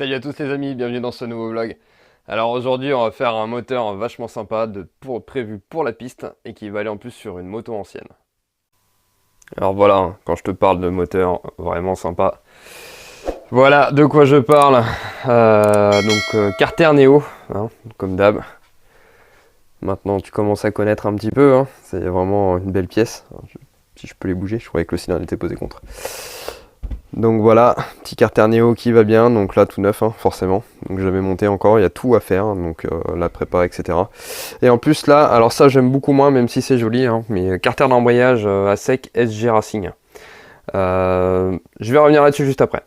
Salut à tous les amis, bienvenue dans ce nouveau vlog. Alors aujourd'hui on va faire un moteur vachement sympa prévu pour la piste et qui va aller en plus sur une moto ancienne. Alors voilà, quand je te parle de moteur vraiment sympa, voilà de quoi je parle. Carter Neo, hein, comme d'hab. Maintenant tu commences à connaître un petit peu, hein, c'est vraiment une belle pièce. Si je peux les bouger, je croyais que le cylindre était posé contre. Donc voilà, petit Carter Neo qui va bien, donc là tout neuf hein, forcément, donc j'avais monté encore, il y a tout à faire, donc la prépa etc. Et en plus là, alors ça j'aime beaucoup moins même si c'est joli, hein, mais Carter d'embrayage à sec SG Racing. Je vais revenir là-dessus juste après.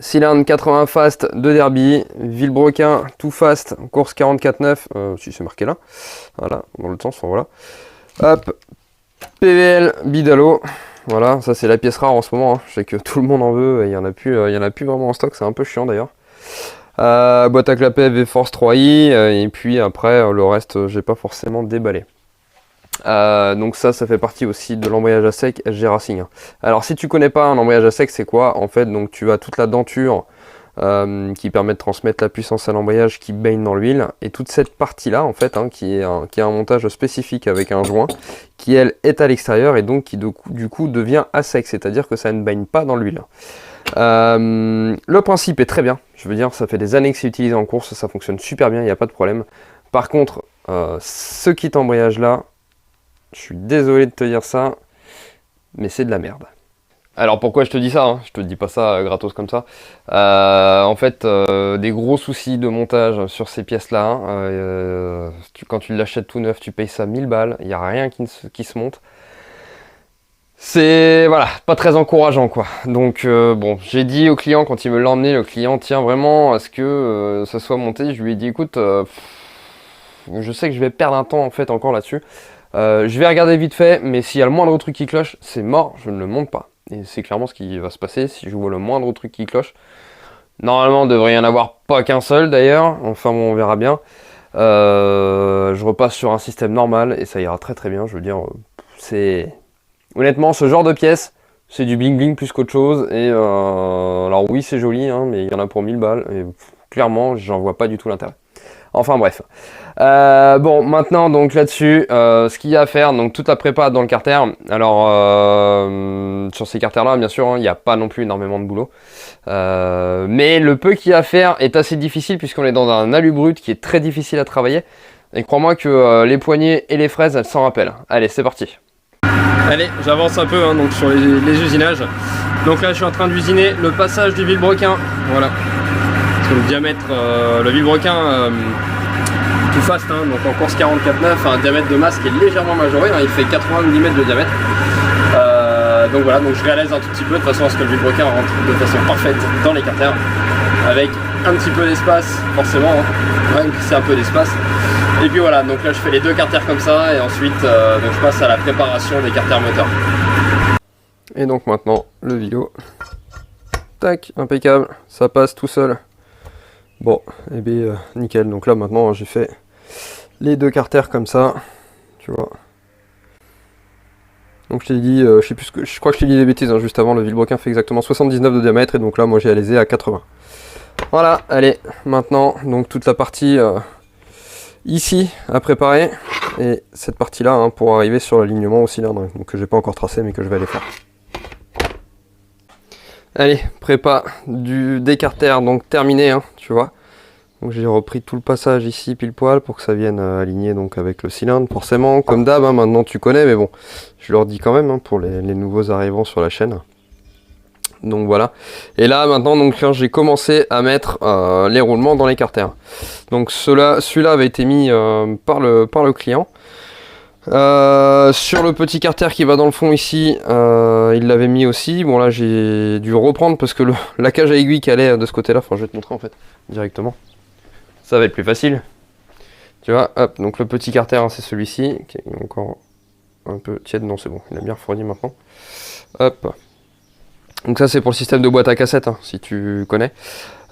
Cylindre 80 fast de derby, Villebrequin tout fast, course 44.9, si c'est marqué là, voilà, dans l'autre sens, enfin, voilà. Hop, PVL Bidalo. Voilà, ça c'est la pièce rare en ce moment, hein. Je sais que tout le monde en veut et il n'y en a plus vraiment en stock, c'est un peu chiant d'ailleurs. Boîte à clapet V-Force 3i, et puis après le reste j'ai pas forcément déballé. Donc ça fait partie aussi de l'embrayage à sec SG Racing. Alors si tu connais pas un embrayage à sec, c'est quoi? En fait, donc tu as toute la denture qui permet de transmettre la puissance à l'embrayage qui baigne dans l'huile, et toute cette partie là en fait, hein, qui a un montage spécifique avec un joint qui elle est à l'extérieur et donc qui du coup devient à sec, c'est à dire que ça ne baigne pas dans l'huile. Le principe est très bien, je veux dire ça fait des années que c'est utilisé en course, ça fonctionne super bien, il n'y a pas de problème. Par contre ce kit embrayage là, je suis désolé de te dire ça, mais c'est de la merde. Alors pourquoi je te dis ça, hein, je te dis pas ça gratos comme ça. En fait, des gros soucis de montage sur ces pièces-là. Hein, quand tu l'achètes tout neuf, tu payes ça 1000 balles, il n'y a rien qui se monte. C'est voilà, pas très encourageant quoi. Donc bon, j'ai dit au client quand il me l'a emmené, le client tient vraiment à ce que ça soit monté. Je lui ai dit écoute, je sais que je vais perdre un temps en fait encore là-dessus. Je vais regarder vite fait, mais s'il y a le moindre truc qui cloche, c'est mort, je ne le monte pas. Et c'est clairement ce qui va se passer si je vois le moindre truc qui cloche. Normalement, il devrait y en avoir pas qu'un seul d'ailleurs. Enfin bon, on verra bien. Je repasse sur un système normal et ça ira très très bien. Je veux dire, c'est... Honnêtement, ce genre de pièce, c'est du bling bling plus qu'autre chose. Et alors oui, c'est joli, hein, mais il y en a pour 1000 balles. Et clairement, j'en vois pas du tout l'intérêt. Enfin bref. Bon, maintenant donc là-dessus, ce qu'il y a à faire, donc toute la prépa dans le carter. Alors sur ces carters là bien sûr, hein, il n'y a pas non plus énormément de boulot, mais le peu qu'il y a à faire est assez difficile puisqu'on est dans un alu brut qui est très difficile à travailler, et crois-moi que les poignées et les fraises elles s'en rappellent. Allez, c'est parti. Allez, j'avance un peu hein, donc sur les usinages. Donc là je suis en train d'usiner le passage du Villebrequin, voilà. Parce que le diamètre, le Villebrequin tout fast, hein, donc en course 44.9, un diamètre de masse qui est légèrement majoré, hein, il fait 80 mm de diamètre. Donc voilà, donc je réalise un tout petit peu de façon à ce que le Villebrequin rentre de façon parfaite dans les carters, avec un petit peu d'espace, forcément, hein, même si c'est un peu d'espace. Et puis voilà, donc là je fais les deux carters comme ça, et ensuite donc je passe à la préparation des carters moteurs. Et donc maintenant, le vélo, tac, impeccable, ça passe tout seul. Bon, et bien nickel, donc là maintenant j'ai fait les deux carters comme ça, tu vois. Donc je t'ai dit, je sais plus je crois que je t'ai dit des bêtises, hein, juste avant, le Villebrequin fait exactement 79 de diamètre, et donc là moi j'ai alésé à 80. Voilà, allez, maintenant, donc toute la partie ici à préparer, et cette partie là hein, pour arriver sur l'alignement au cylindre, donc que j'ai pas encore tracé mais que je vais aller faire. Allez, prépa des carters, donc terminé, hein, tu vois. Donc j'ai repris tout le passage ici pile poil pour que ça vienne aligner donc avec le cylindre. Forcément, comme d'hab, hein, maintenant tu connais, mais bon, je leur dis quand même hein, pour les nouveaux arrivants sur la chaîne. Donc voilà. Et là maintenant, donc j'ai commencé à mettre les roulements dans les carters. Donc celui-là avait été mis par le client. Sur le petit carter qui va dans le fond ici, il l'avait mis aussi. Bon là j'ai dû reprendre parce que la cage à aiguille qui allait de ce côté là, enfin je vais te montrer en fait directement, ça va être plus facile, tu vois. Hop, donc le petit carter hein, c'est celui-ci qui est encore un peu tiède, non c'est bon, il a bien refroidi maintenant. Hop, Donc ça c'est pour le système de boîte à cassette, hein, si tu connais.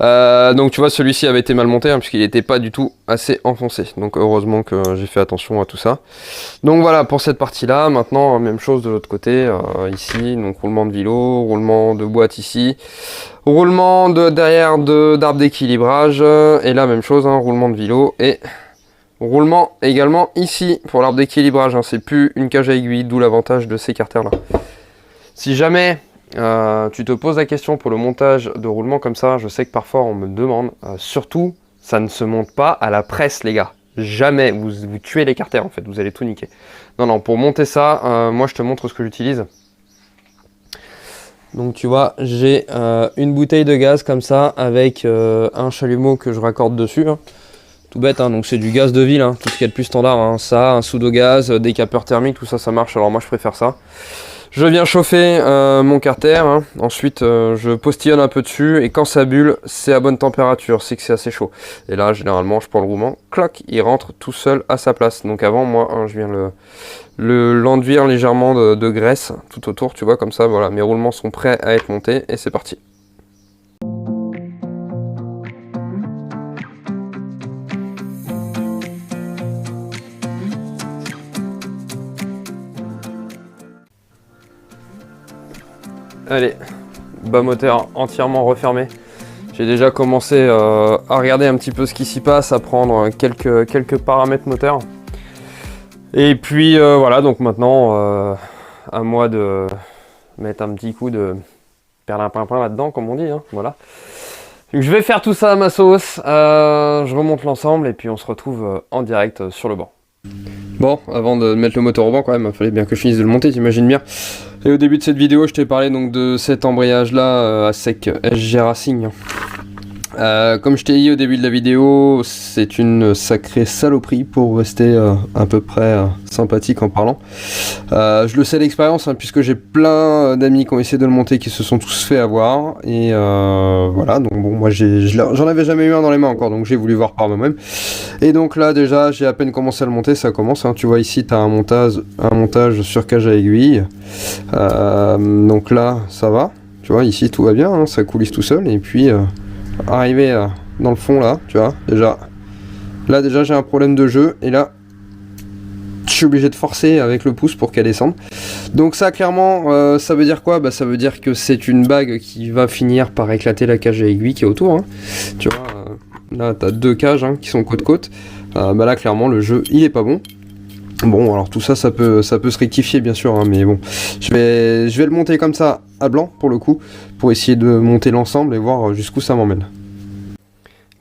Donc tu vois, celui-ci avait été mal monté, hein, puisqu'il n'était pas du tout assez enfoncé. Donc heureusement que j'ai fait attention à tout ça. Donc voilà pour cette partie-là. Maintenant, même chose de l'autre côté, ici, donc roulement de vélo, roulement de boîte ici, roulement de derrière d'arbre d'équilibrage, et là même chose, hein, roulement de vélo et roulement également ici pour l'arbre d'équilibrage. Hein, c'est plus une cage à aiguille, d'où l'avantage de ces carters-là. Si jamais tu te poses la question pour le montage de roulement comme ça, je sais que parfois on me demande, surtout ça ne se monte pas à la presse les gars, jamais, vous tuez les carters en fait, vous allez tout niquer. Non non, pour monter ça, moi je te montre ce que j'utilise. Donc tu vois, j'ai une bouteille de gaz comme ça avec un chalumeau que je raccorde dessus, hein. Tout bête, hein, donc c'est du gaz de ville, hein, tout ce qu'il y a de plus standard, hein. Ça, un pseudo-gaz, des capeurs thermiques, tout ça, ça marche, alors moi je préfère ça. Je viens chauffer mon carter, hein. Ensuite je postillonne un peu dessus et quand ça bulle, c'est à bonne température, c'est que c'est assez chaud. Et là généralement je prends le roulement, clac, il rentre tout seul à sa place. Donc avant moi, hein, je viens l'enduire légèrement de graisse tout autour, tu vois, comme ça, voilà, mes roulements sont prêts à être montés et c'est parti. Allez, bas moteur entièrement refermé. J'ai déjà commencé à regarder un petit peu ce qui s'y passe, à prendre quelques paramètres moteurs. Et puis voilà, donc maintenant, à moi de mettre un petit coup de perlimpinpin là-dedans, comme on dit, hein, voilà. Donc, je vais faire tout ça à ma sauce, je remonte l'ensemble et puis on se retrouve en direct sur le banc. Bon, avant de mettre le moteur au banc quand même, il fallait bien que je finisse de le monter, t'imagines bien. Et au début de cette vidéo, je t'ai parlé donc de cet embrayage là à sec SG Racing. Comme je t'ai dit au début de la vidéo, c'est une sacrée saloperie pour rester à peu près sympathique en parlant. Je le sais d'expérience, hein, puisque j'ai plein d'amis qui ont essayé de le monter qui se sont tous fait avoir. Et voilà, donc bon, moi j'en avais jamais eu un dans les mains encore, donc j'ai voulu voir par moi-même. Et donc là déjà, j'ai à peine commencé à le monter, ça commence. Hein, tu vois ici, tu as un montage sur cage à aiguille. Donc là, ça va. Tu vois, ici tout va bien, hein, ça coulisse tout seul. Et puis arrivé dans le fond là, tu vois, là déjà j'ai un problème de jeu et là je suis obligé de forcer avec le pouce pour qu'elle descende. Donc ça clairement ça veut dire quoi? Bah ça veut dire que c'est une bague qui va finir par éclater la cage à aiguille qui est autour, hein. Tu vois, là t'as deux cages, hein, qui sont côte côte. Bah là clairement le jeu il est pas bon. Bon, alors tout ça, ça peut se rectifier bien sûr, hein, mais bon, je vais le monter comme ça à blanc pour le coup, pour essayer de monter l'ensemble et voir jusqu'où ça m'emmène.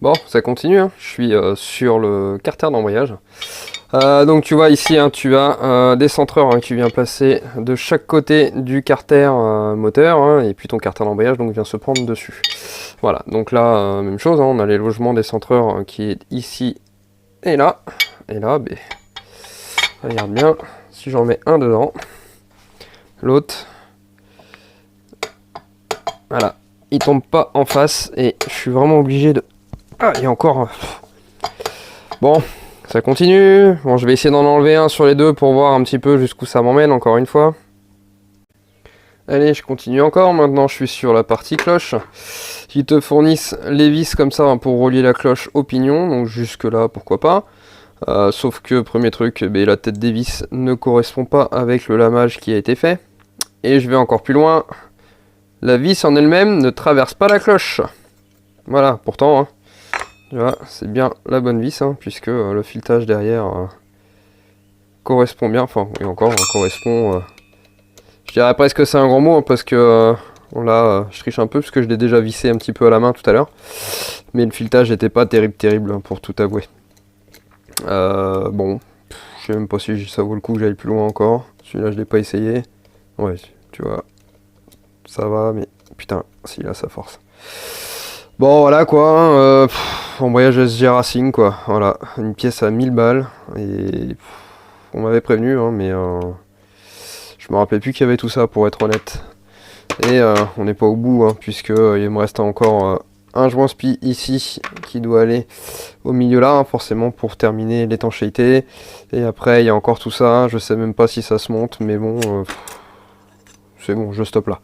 Bon, ça continue, hein. Je suis sur le carter d'embrayage. Donc tu vois ici, hein, tu as des centreurs, hein, qui vient placer de chaque côté du carter moteur, hein, et puis ton carter d'embrayage donc vient se prendre dessus. Voilà, donc là, même chose, hein, on a les logements des centreurs qui est ici et là, ben, regarde bien, si j'en mets un dedans, l'autre, voilà, il tombe pas en face et je suis vraiment obligé de... Ah, il y a encore... Bon, ça continue. Bon, je vais essayer d'en enlever un sur les deux pour voir un petit peu jusqu'où ça m'emmène, encore une fois. Allez, je continue encore. Maintenant, je suis sur la partie cloche. Ils te fournissent les vis comme ça, hein, pour relier la cloche au pignon, donc jusque là, pourquoi pas. Sauf que, premier truc, la tête des vis ne correspond pas avec le lamage qui a été fait. Et je vais encore plus loin. La vis en elle-même ne traverse pas la cloche. Voilà, pourtant, hein, tu vois, c'est bien la bonne vis, hein, puisque le filetage derrière correspond bien. Enfin, et encore, correspond... je dirais presque que c'est un grand mot, hein, parce que... là, je triche un peu, parce que je l'ai déjà vissé un petit peu à la main tout à l'heure. Mais le filetage n'était pas terrible, hein, pour tout avouer. Bon, je sais même pas si ça vaut le coup que j'aille plus loin encore. Celui-là, je l'ai pas essayé. Ouais, tu vois, ça va, mais putain, si là, ça force. Bon, voilà quoi, hein, embrayage SG Racing, quoi. Voilà, une pièce à 1000 balles. Et on m'avait prévenu, hein, mais je me rappelais plus qu'il y avait tout ça, pour être honnête. Et on n'est pas au bout, hein, puisque il me reste encore un joint spi ici qui doit aller au milieu là, hein, forcément pour terminer l'étanchéité. Et après il y a encore tout ça, je sais même pas si ça se monte, mais bon, c'est bon, je stoppe là.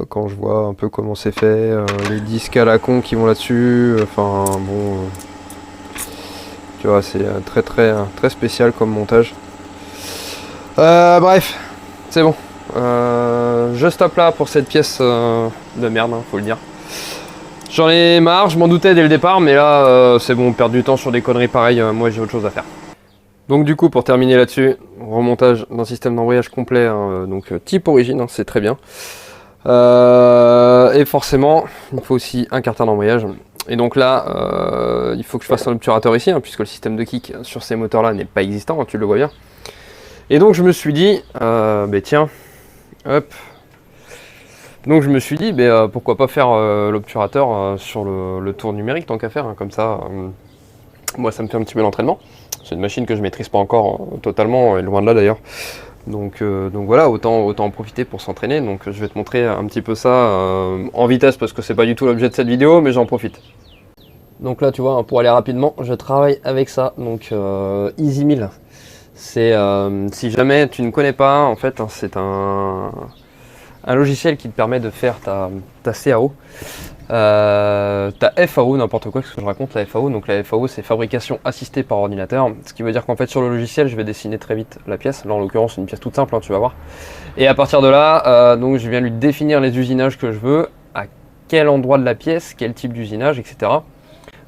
Quand je vois un peu comment c'est fait, les disques à la con qui vont là-dessus, enfin bon, tu vois, c'est très spécial comme montage. Bref, c'est bon. Je stoppe là pour cette pièce de merde, hein, faut le dire. J'en ai marre, je m'en doutais dès le départ, mais là, c'est bon, perdre du temps sur des conneries pareilles, moi j'ai autre chose à faire. Donc du coup, pour terminer là-dessus, remontage d'un système d'embrayage complet, hein, donc type origine, hein, c'est très bien. Et forcément, il faut aussi un carter d'embrayage. Et donc là, il faut que je fasse un obturateur ici, hein, puisque le système de kick sur ces moteurs-là n'est pas existant, hein, tu le vois bien. Et donc je me suis dit, tiens, hop. Donc je me suis dit, pourquoi pas faire l'obturateur sur le tour numérique, tant qu'à faire, hein, comme ça, moi ça me fait un petit peu d'entraînement. C'est une machine que je maîtrise pas encore totalement, et loin de là d'ailleurs. Donc voilà, autant en profiter pour s'entraîner. Donc je vais te montrer un petit peu ça en vitesse, parce que c'est pas du tout l'objet de cette vidéo, mais j'en profite. Donc là tu vois, pour aller rapidement, je travaille avec ça, donc Easy 1000. C'est, si jamais tu ne connais pas, en fait, hein, c'est un logiciel qui te permet de faire ta CAO, ta FAO, n'importe quoi, ce que je raconte, la FAO. Donc la FAO, c'est fabrication assistée par ordinateur, ce qui veut dire qu'en fait sur le logiciel, je vais dessiner très vite la pièce. Là en l'occurrence, une pièce toute simple, hein, tu vas voir. Et à partir de là, donc je viens lui définir les usinages que je veux, à quel endroit de la pièce, quel type d'usinage, etc.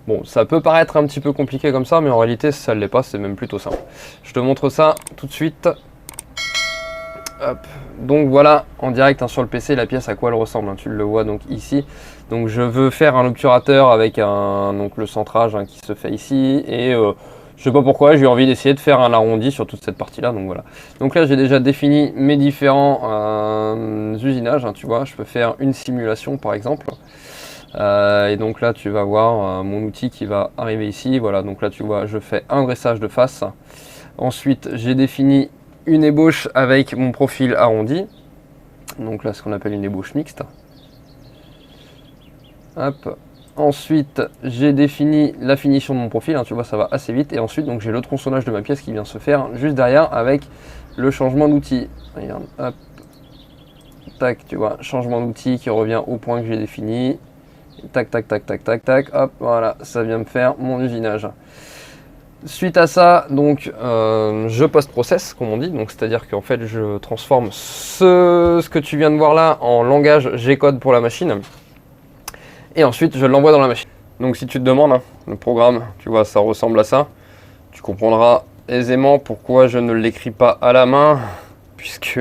Bon, ça peut paraître un petit peu compliqué comme ça, mais en réalité, ça ne l'est pas, c'est même plutôt simple. Je te montre ça tout de suite. Hop. Donc voilà, en direct, hein, sur le PC, la pièce à quoi elle ressemble, hein, tu le vois donc ici. Donc je veux faire un obturateur avec donc le centrage, hein, qui se fait ici, et je sais pas pourquoi, j'ai envie d'essayer de faire un arrondi sur toute cette partie-là, donc voilà. Donc là, j'ai déjà défini mes différents usinages, hein, tu vois, je peux faire une simulation par exemple. Et donc là tu vas voir mon outil qui va arriver ici. Voilà, donc là tu vois, je fais un dressage de face. Ensuite j'ai défini une ébauche avec mon profil arrondi, donc là ce qu'on appelle une ébauche mixte. Hop. Ensuite j'ai défini la finition de mon profil, hein, tu vois, ça va assez vite. Et ensuite donc j'ai le tronçonnage de ma pièce qui vient se faire juste derrière avec le changement d'outil. Regarde, hop, tac, tu vois, changement d'outil qui revient au point que j'ai défini. Tac, tac, tac, tac, tac, tac, hop, voilà, ça vient me faire mon usinage. Suite à ça, donc, je post-process, comme on dit, donc c'est-à-dire qu'en fait, je transforme ce que tu viens de voir là en langage G-code pour la machine, et ensuite, je l'envoie dans la machine. Donc, si tu te demandes, hein, le programme, tu vois, ça ressemble à ça, tu comprendras aisément pourquoi je ne l'écris pas à la main, puisque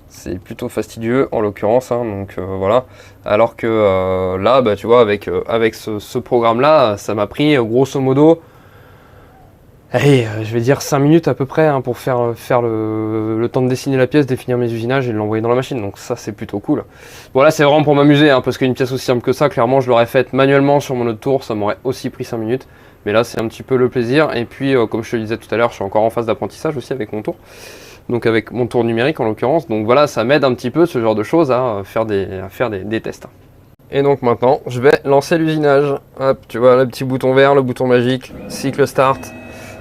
c'est plutôt fastidieux en l'occurrence, hein, donc voilà. Alors que là, tu vois, avec ce programme-là, ça m'a pris grosso modo, allez, je vais dire 5 minutes à peu près, hein, pour faire le temps de dessiner la pièce, définir mes usinages et l'envoyer dans la machine. Donc ça, c'est plutôt cool. Bon là, c'est vraiment pour m'amuser, hein, parce qu'une pièce aussi simple que ça, clairement, je l'aurais faite manuellement sur mon autre tour, ça m'aurait aussi pris 5 minutes. Mais là, c'est un petit peu le plaisir. Et puis, comme je te le disais tout à l'heure, je suis encore en phase d'apprentissage aussi avec mon tour. Donc avec mon tour numérique en l'occurrence. Donc voilà, ça m'aide un petit peu ce genre de choses à faire des tests. Et donc maintenant, je vais lancer l'usinage. Hop, tu vois le petit bouton vert, le bouton magique, cycle start.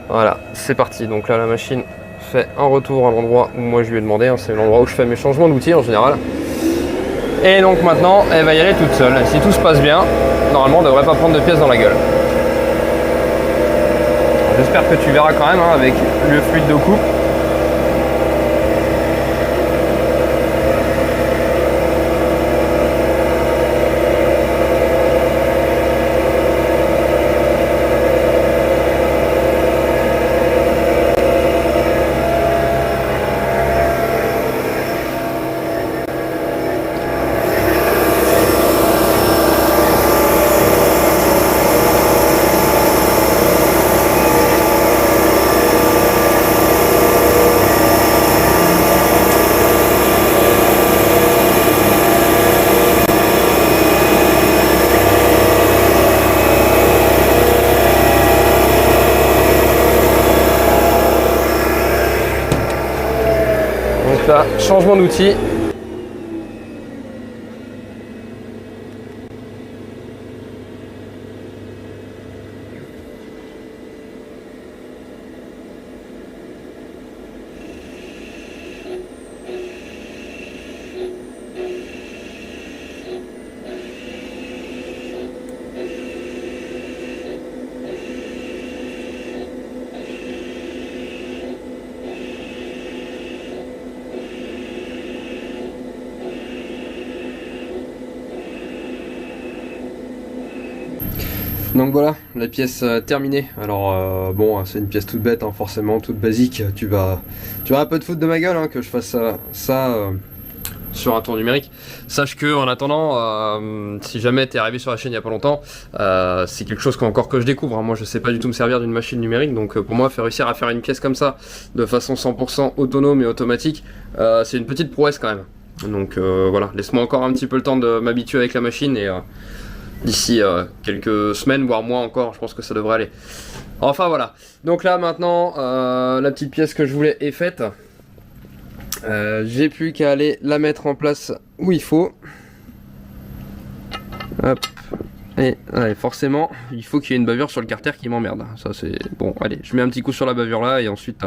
Voilà, c'est parti. Donc là, la machine fait un retour à l'endroit où moi je lui ai demandé, hein, c'est l'endroit où je fais mes changements d'outils en général. Et donc maintenant, elle va y aller toute seule. Si tout se passe bien, normalement, on ne devrait pas prendre de pièces dans la gueule. J'espère que tu verras quand même, hein, avec le fluide de coupe. Donc là, changement d'outil. Donc voilà, la pièce terminée. Alors bon, c'est une pièce toute bête, hein, forcément, toute basique. Tu vas un peu te foutre de ma gueule, hein, que je fasse ça sur un tour numérique. Sache que en attendant, si jamais t'es arrivé sur la chaîne il y a pas longtemps, c'est quelque chose encore que je découvre, hein. Moi je sais pas du tout me servir d'une machine numérique, donc pour moi réussir à faire une pièce comme ça de façon 100% autonome et automatique, c'est une petite prouesse quand même. Donc voilà, laisse-moi encore un petit peu le temps de m'habituer avec la machine et d'ici quelques semaines, voire mois encore, je pense que ça devrait aller. Enfin voilà, donc là maintenant, la petite pièce que je voulais est faite. J'ai plus qu'à aller la mettre en place où il faut. Hop. Et allez, forcément, il faut qu'il y ait une bavure sur le carter qui m'emmerde. Ça c'est bon. Allez, je mets un petit coup sur la bavure là et ensuite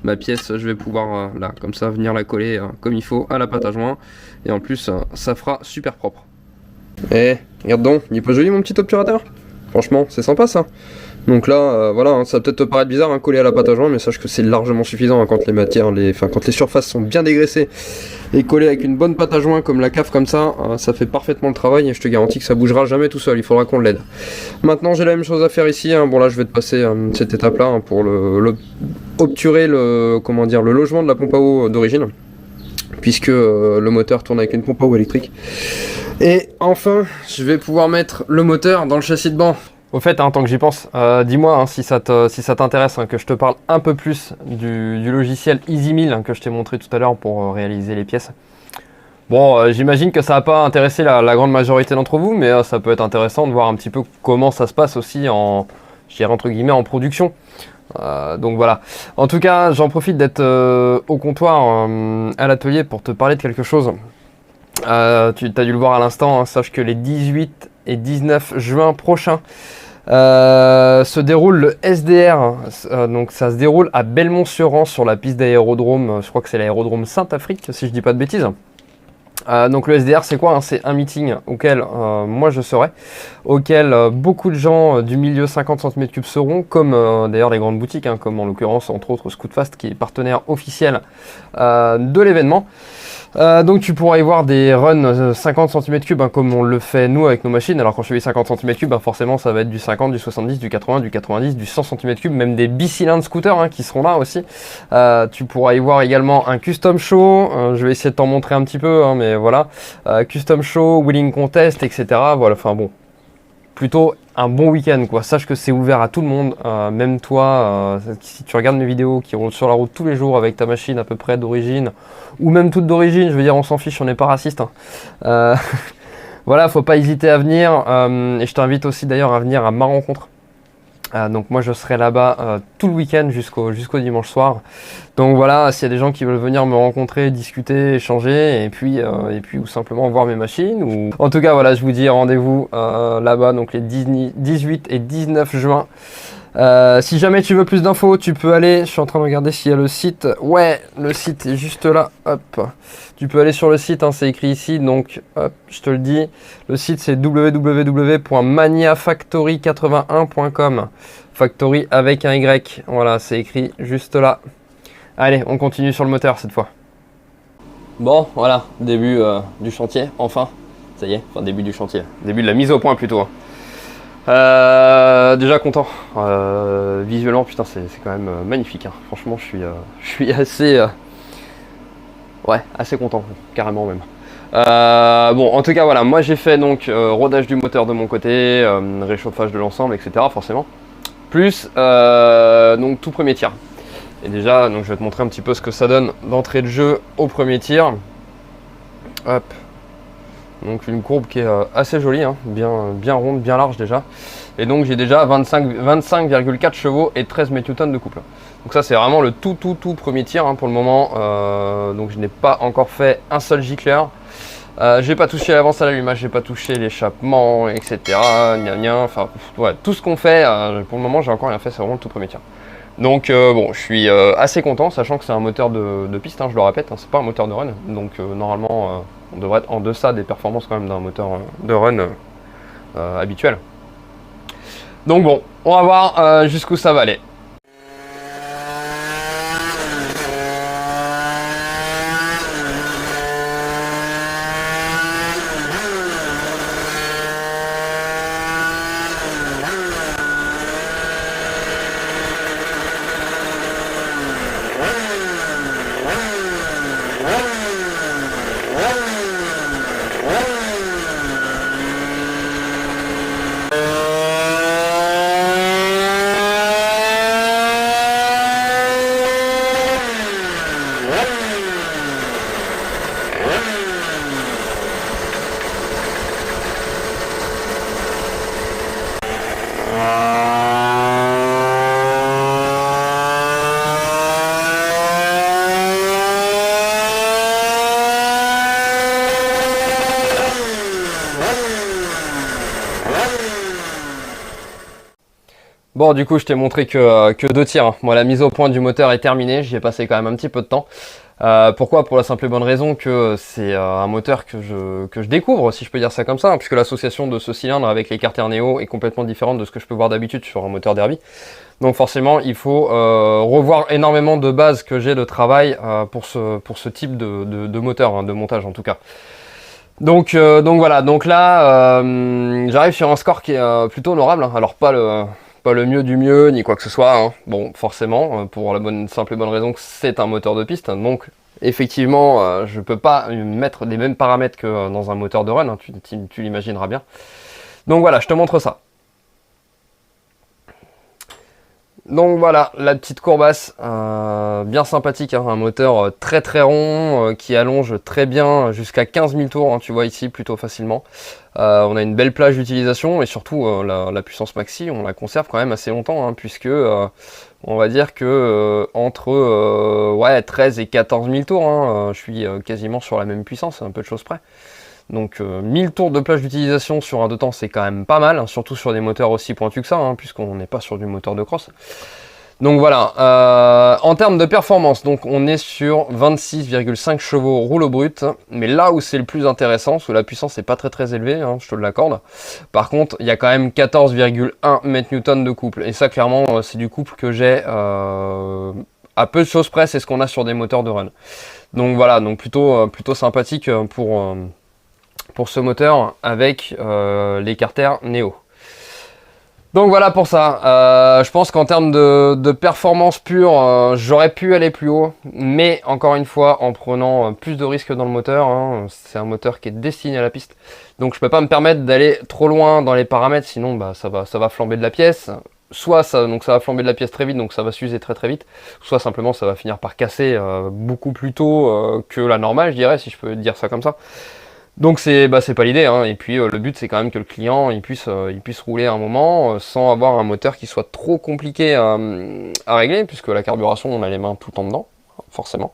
ma pièce, je vais pouvoir là, comme ça, venir la coller comme il faut à la pâte à joint. Et en plus, ça fera super propre. Eh, regarde donc, il est pas joli mon petit obturateur? Franchement, c'est sympa ça. Donc là, voilà, hein, ça va peut-être te paraître bizarre, hein, collé à la pâte à joint, mais sache que c'est largement suffisant hein, quand les matières, quand les surfaces sont bien dégraissées et collées avec une bonne pâte à joint comme la cave comme ça fait parfaitement le travail et je te garantis que ça bougera jamais tout seul, il faudra qu'on l'aide. Maintenant j'ai la même chose à faire ici, hein. Bon là je vais te passer cette étape là hein, pour obturer le logement de la pompe à eau d'origine, puisque le moteur tourne avec une pompe à eau électrique. Et enfin, je vais pouvoir mettre le moteur dans le châssis de banc. Au fait, hein, tant que j'y pense, dis-moi hein, si ça t'intéresse hein, que je te parle un peu plus du logiciel EasyMill hein, que je t'ai montré tout à l'heure pour réaliser les pièces. Bon, j'imagine que ça va pas intéresser la grande majorité d'entre vous, mais ça peut être intéressant de voir un petit peu comment ça se passe aussi je dirais entre guillemets, en production. Donc voilà. En tout cas, j'en profite d'être au comptoir à l'atelier pour te parler de quelque chose. Tu as dû le voir à l'instant, hein, sache que les 18 et 19 juin prochains se déroule le SDR, donc ça se déroule à Belmont-sur-Rance sur la piste d'aérodrome, je crois que c'est l'aérodrome Saint-Afrique si je dis pas de bêtises. Donc le SDR c'est quoi hein? C'est un meeting auquel moi je serai, auquel beaucoup de gens du milieu 50 cm3 seront, comme d'ailleurs les grandes boutiques, hein, comme en l'occurrence entre autres Scootfast qui est partenaire officiel de l'événement. Donc tu pourras y voir des runs 50 cm3 hein, comme on le fait nous avec nos machines. Alors quand je dis 50 cm3, forcément ça va être du 50, du 70, du 80, du 90, du 100 cm3, même des bicylindres scooters hein, qui seront là aussi. Tu pourras y voir également un custom show, je vais essayer de t'en montrer un petit peu, hein, mais voilà. Custom show, wheeling contest, etc. Voilà, enfin bon. Plutôt un bon week-end quoi. Sache que c'est ouvert à tout le monde, même toi, si tu regardes mes vidéos qui roulent sur la route tous les jours avec ta machine à peu près d'origine, ou même toute d'origine, je veux dire on s'en fiche, on n'est pas raciste. Hein. Voilà, faut pas hésiter à venir, et je t'invite aussi d'ailleurs à venir à ma rencontre. Donc moi je serai là-bas tout le week-end jusqu'au dimanche soir. Donc voilà, s'il y a des gens qui veulent venir me rencontrer, discuter, échanger, et puis ou simplement voir mes machines. Ou... En tout cas voilà, je vous dis rendez-vous là-bas, donc les 18 et 19 juin. Si jamais tu veux plus d'infos, tu peux aller, je suis en train de regarder s'il y a le site. Ouais, le site est juste là, hop. Tu peux aller sur le site, hein, c'est écrit ici, donc hop, je te le dis. Le site c'est www.maniafactory81.com. Factory avec un Y, voilà, c'est écrit juste là. Allez, on continue sur le moteur cette fois. Bon, voilà, début du chantier, enfin. Ça y est, enfin début du chantier, début de la mise au point plutôt. Déjà content. Visuellement, putain, c'est quand même magnifique. Hein. Franchement, je suis assez, ouais, assez content, carrément même. Bon, en tout cas, voilà, moi j'ai fait donc rodage du moteur de mon côté, réchauffage de l'ensemble, etc. Forcément. Plus donc tout premier tir. Et déjà, donc je vais te montrer un petit peu ce que ça donne d'entrée de jeu au premier tir. Hop. Donc une courbe qui est assez jolie, hein, bien ronde, bien large déjà. Et donc j'ai déjà 25,4 chevaux et 13 Newton de couple. Donc ça c'est vraiment le tout premier tir hein, pour le moment. Donc je n'ai pas encore fait un seul gicleur. J'ai pas touché l'avance à l'allumage, j'ai pas touché l'échappement, etc. Enfin ouais, tout ce qu'on fait, pour le moment j'ai encore rien fait, c'est vraiment le tout premier tir. Donc bon, je suis assez content, sachant que c'est un moteur de piste, hein, je le répète, hein, c'est pas un moteur de run. Donc normalement on devrait être en deçà des performances quand même d'un moteur de run habituel. Donc bon, on va voir jusqu'où ça va aller. Bon, du coup, je t'ai montré que 2 tirs, hein. Moi, la mise au point du moteur est terminée. J'y ai passé quand même un petit peu de temps. Pourquoi? Pour la simple et bonne raison que c'est un moteur que je découvre, si je peux dire ça comme ça, hein, puisque l'association de ce cylindre avec les carters Neo est complètement différente de ce que je peux voir d'habitude sur un moteur Derby. Donc forcément, il faut revoir énormément de bases que j'ai de travail pour ce type de moteur, hein, de montage en tout cas. Donc voilà, donc là, j'arrive sur un score qui est plutôt honorable, hein. Alors pas le mieux du mieux, ni quoi que ce soit, hein. Bon, forcément, pour la simple et bonne raison que c'est un moteur de piste, hein. Donc effectivement, je peux pas mettre les mêmes paramètres que dans un moteur de run, hein. Tu l'imagineras bien. Donc voilà, je te montre ça. Donc voilà, la petite courbasse, bien sympathique, hein, un moteur très très rond, qui allonge très bien jusqu'à 15 000 tours, hein, tu vois ici plutôt facilement. On a une belle plage d'utilisation et surtout la puissance maxi, on la conserve quand même assez longtemps, hein, puisque on va dire que entre ouais, 13 et 14 000 tours, hein, je suis quasiment sur la même puissance, un peu de choses près. Donc 1000 tours de plage d'utilisation sur un 2 temps, c'est quand même pas mal, hein, surtout sur des moteurs aussi pointus que ça, hein, puisqu'on n'est pas sur du moteur de cross. Donc voilà, en termes de performance, donc on est sur 26,5 chevaux rouleau brut, mais là où c'est le plus intéressant, où la puissance n'est pas très élevée, hein, je te l'accorde. Par contre, il y a quand même 14,1 mètres-newtons de couple, et ça clairement c'est du couple que j'ai à peu de choses près, c'est ce qu'on a sur des moteurs de run. Donc voilà, donc plutôt sympathique pour ce moteur avec les carters Neo. Donc voilà pour ça. Je pense qu'en termes de performance pure, j'aurais pu aller plus haut, mais encore une fois, en prenant plus de risques dans le moteur, hein, c'est un moteur qui est destiné à la piste, donc je peux pas me permettre d'aller trop loin dans les paramètres, sinon bah, ça va flamber de la pièce. Soit ça va flamber de la pièce très vite, donc ça va s'user très vite, soit simplement ça va finir par casser beaucoup plus tôt que la normale, je dirais, si je peux dire ça comme ça. Donc c'est pas l'idée, hein. Et puis le but c'est quand même que le client il puisse rouler un moment sans avoir un moteur qui soit trop compliqué à régler, puisque la carburation on a les mains tout le temps dedans, forcément.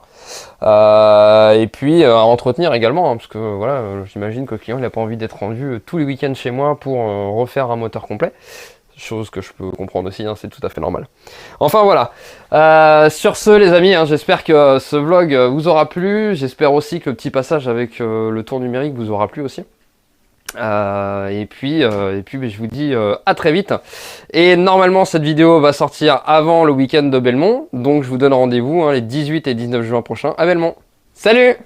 Et puis à entretenir également, hein, parce que voilà, j'imagine que le client il n'a pas envie d'être rendu tous les week-ends chez moi pour refaire un moteur complet. Chose que je peux comprendre aussi, hein, c'est tout à fait normal. Enfin voilà, sur ce les amis, hein, j'espère que ce vlog vous aura plu, j'espère aussi que le petit passage avec le tour numérique vous aura plu aussi. Et puis je vous dis à très vite. Et normalement cette vidéo va sortir avant le week-end de Belmont, donc je vous donne rendez-vous, hein, les 18 et 19 juin prochains à Belmont. Salut!